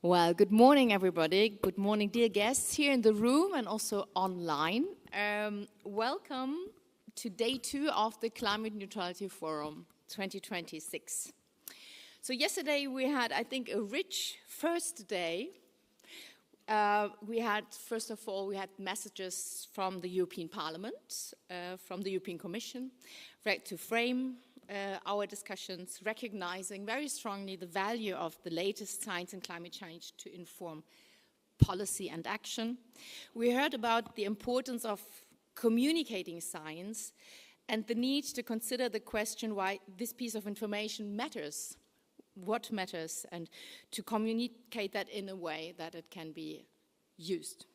Well, good morning, everybody. Good morning, dear guests here in the room and also online. Welcome to day 2 of the Climate Neutrality Forum 2026. So yesterday we had, I think, a rich first day. First of all, we had messages from the European Parliament, from the European Commission, to frame our discussions, recognizing very strongly the value of the latest science and climate change to inform policy and action. We heard about the importance of communicating science and the need to consider the question why this piece of information matters, what matters, and to communicate that in a way that it can be used.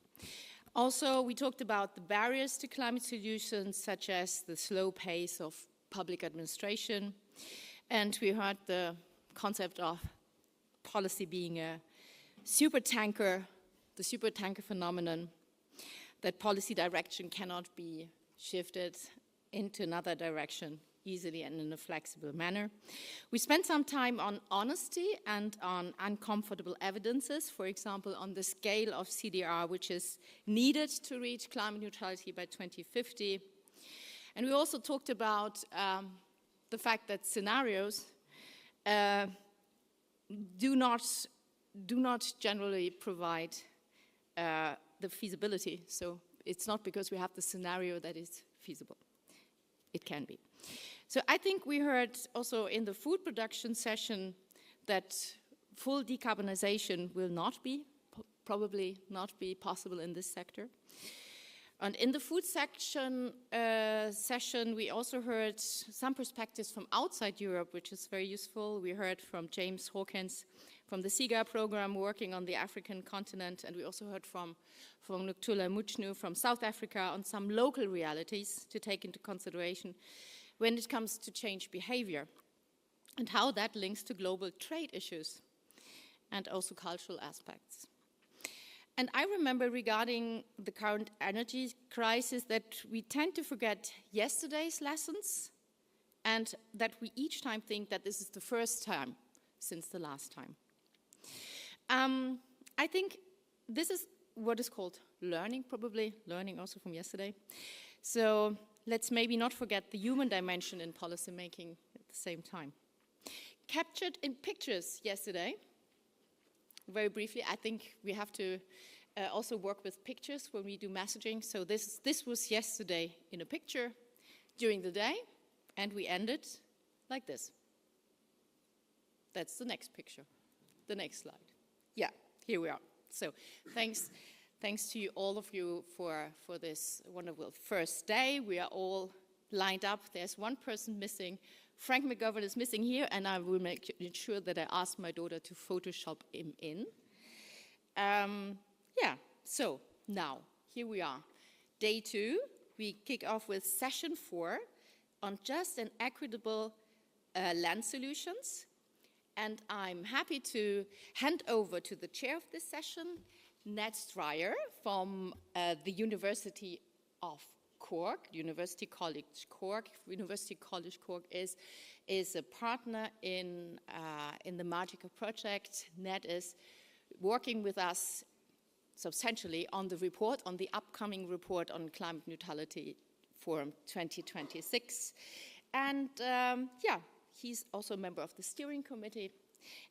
Also, we talked about the barriers to climate solutions, such as the slow pace of public administration, and we heard the concept of policy being a supertanker, the supertanker phenomenon, that policy direction cannot be shifted into another direction easily and in a flexible manner. We spent some time on honesty and on uncomfortable evidences, for example, on the scale of CDR, which is needed to reach climate neutrality by 2050. And we also talked about the fact that scenarios do not generally provide the feasibility. So it's not because we have the scenario that is feasible. It can be. So I think we heard also in the food production session that full decarbonization will probably not be possible in this sector. And in the food session, we also heard some perspectives from outside Europe, which is very useful. We heard from James Hawkins from the SIGA program working on the African continent, and we also heard from Luthula Muchnu from South Africa on some local realities to take into consideration when it comes to change behavior and how that links to global trade issues and also cultural aspects. And I remember regarding the current energy crisis that we tend to forget yesterday's lessons and that we each time think that this is the first time since the last time. I think this is what is called learning, probably learning also from yesterday. So let's maybe not forget the human dimension in policymaking at the same time. Captured in pictures yesterday, very briefly, I think we have to also work with pictures when we do messaging. So this was yesterday in a picture during the day, and we ended like this. That's the next picture, the next slide. Yeah, here we are. So thanks to all of you for this wonderful first day. We are all lined up. There's one person missing. Frank McGovern is missing here, and I will make sure that I ask my daughter to Photoshop him in. So now, here we are. Day 2, we kick off with session 4 on just and equitable land solutions. And I'm happy to hand over to the chair of this session, Ned Stryer from the University of Cork, University College Cork. University College Cork is a partner in the Magica project. Ned is working with us substantially on the report, on the upcoming report on Climate Neutrality Forum 2026. And he's also a member of the steering committee,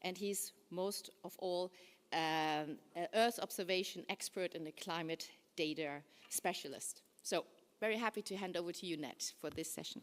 and he's most of all an Earth observation expert and a climate data specialist. So very happy to hand over to you, Ned, for this session.